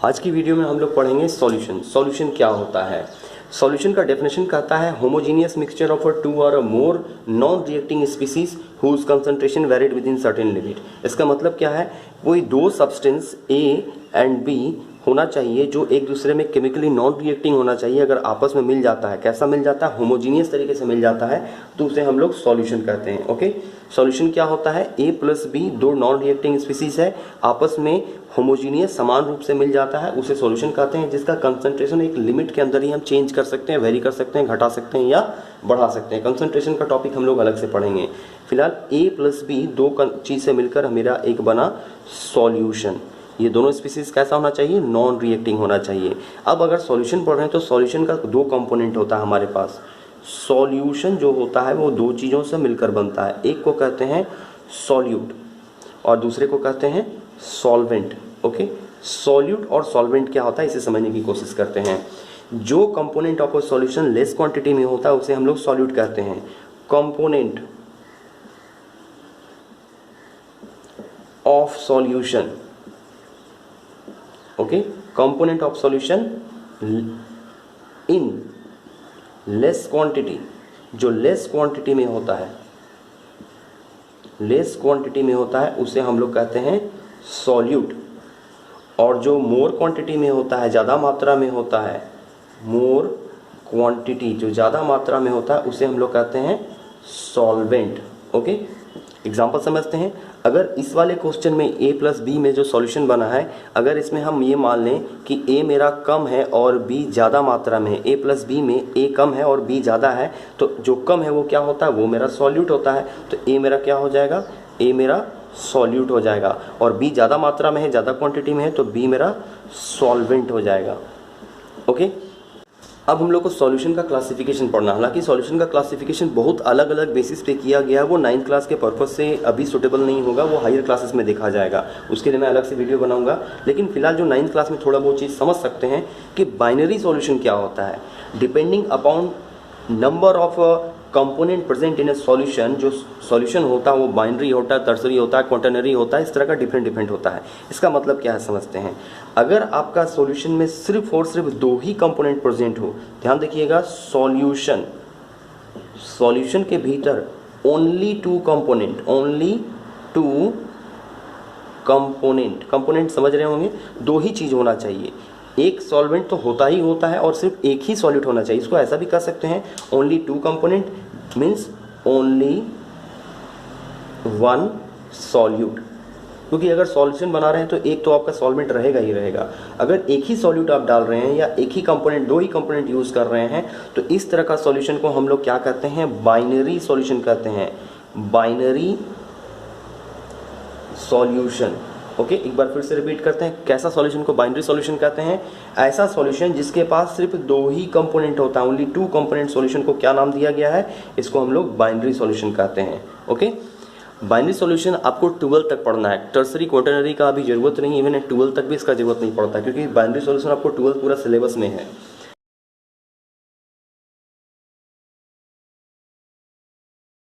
आज की वीडियो में हम लोग पढ़ेंगे सॉल्यूशन। सॉल्यूशन क्या होता है? सॉल्यूशन का डेफिनेशन कहता है homogeneous mixture of two or more non reacting species whose concentration varied within certain limit. इसका मतलब क्या है? कोई दो सब्सटेंस ए एंड बी होना चाहिए जो एक दूसरे में केमिकली नॉन रिएक्टिंग होना चाहिए। अगर आपस में मिल जाता है, कैसा मिल जाता है? होमोजीनियस तरीके से मिल जाता है, तो उसे हम लोग सॉल्यूशन कहते हैं। ओके, सॉल्यूशन क्या होता है? ए प्लस बी दो नॉन रिएक्टिंग स्पीसीज है, आपस में होमोजीनियस समान रूप से मिल जाता है, उसे सॉल्यूशन कहते हैं, जिसका कंसंट्रेशन एक लिमिट के अंदर ही हम चेंज कर सकते हैं, वेरी कर सकते हैं, घटा सकते हैं या बढ़ा सकते हैं। कंसंट्रेशन का टॉपिक हम लोग अलग से पढ़ेंगे। फिलहाल ए प्लस बी दो चीज से मिलकर मेरा एक बना सॉल्यूशन। ये दोनों स्पीसीज कैसा होना चाहिए? नॉन रिएक्टिंग होना चाहिए। अब अगर सॉल्यूशन पढ़ रहे हैं तो सॉल्यूशन का दो कंपोनेंट होता है हमारे पास। सॉल्यूशन जो होता है वो दो चीज़ों से मिलकर बनता है। एक को कहते हैं सॉल्यूट और दूसरे को कहते हैं सॉल्वेंट। ओके, सॉल्यूट और सॉल्वेंट क्या होता है इसे समझने की कोशिश करते हैं। जो component of a solution less quantity में होता है उसे हम लोग सॉल्यूट कहते हैं। Component of solution, okay, component of solution in less quantity, जो लेस क्वांटिटी में होता है, लेस क्वांटिटी में होता है उसे हम लोग कहते हैं सॉल्यूट। और जो मोर क्वांटिटी में होता है, ज़्यादा मात्रा में होता है, मोर क्वांटिटी जो ज़्यादा मात्रा में होता है उसे हम लोग कहते हैं सॉल्वेंट। ओके, एग्जाम्पल समझते हैं। अगर इस वाले क्वेश्चन में a प्लस बी में जो सॉल्यूशन बना है, अगर इसमें हम ये मान लें कि a मेरा कम है और b ज़्यादा मात्रा में है, a प्लस बी में a कम है और b ज़्यादा है, तो जो कम है वो क्या होता है? वो मेरा सॉल्यूट होता है। तो a मेरा क्या हो जाएगा? a मेरा सॉल्यूट हो जाएगा। और b ज़्यादा मात्रा में है, ज़्यादा क्वांटिटी में है, तो b मेरा सॉल्वेंट हो जाएगा। ओके, अब हम लोग को सॉल्यूशन का क्लासिफिकेशन पढ़ना। हालांकि सॉल्यूशन का क्लासिफिकेशन बहुत अलग अलग बेसिस पे किया गया है, वो 9th क्लास के पर्पस से अभी सुटेबल नहीं होगा, वो हायर क्लासेस में देखा जाएगा, उसके लिए मैं अलग से वीडियो बनाऊंगा। लेकिन फिलहाल जो 9th क्लास में थोड़ा बहुत चीज़ समझ सकते हैं कि बाइनरी सॉल्यूशन क्या होता है। Depending upon number of component present in A solution, जो सॉल्यूशन होता है वो बाइनरी होता है, टर्सरी होता है, क्वाटर्नरी होता है, इस तरह का डिफरेंट डिफरेंट होता है। इसका मतलब क्या है समझते हैं। अगर आपका सॉल्यूशन में सिर्फ और सिर्फ दो ही कंपोनेंट प्रेजेंट हो, ध्यान देखिएगा, सॉल्यूशन, सॉल्यूशन के भीतर only two component, only two component, component समझ रहे होंगे, दो ही चीज होना चाहिए। एक सॉल्वेंट तो होता ही होता है और सिर्फ एक ही सॉल्यूट होना चाहिए। इसको ऐसा भी कर सकते हैं, only two component means only one solute. क्योंकि अगर सॉल्यूशन बना रहे हैं तो एक तो आपका सॉल्वेंट रहेगा ही रहेगा। अगर एक ही सॉल्यूट आप डाल रहे हैं या एक ही कंपोनेंट, दो ही कंपोनेंट यूज कर रहे हैं, तो इस तरह का सॉल्यूशन को हम लोग क्या कहते हैं? बाइनरी सॉल्यूशन कहते हैं। Binary solution. ओके, एक बार फिर से रिपीट करते हैं, कैसा सॉल्यूशन को बाइनरी सॉल्यूशन कहते हैं? ऐसा सॉल्यूशन जिसके पास सिर्फ दो ही कंपोनेंट होता है, ओनली टू कंपोनेंट सॉल्यूशन को क्या नाम दिया गया है? इसको हम लोग बाइनरी सॉल्यूशन कहते हैं। ओके, बाइनरी सॉल्यूशन आपको 12 तक पढ़ना है, टर्सरी क्वाटर्नरी का अभी जरूरत नहीं, इवन 12 तक भी इसका जरूरत नहीं पड़ता, क्योंकि बाइनरी सॉल्यूशन आपको 12 पूरा सिलेबस में है।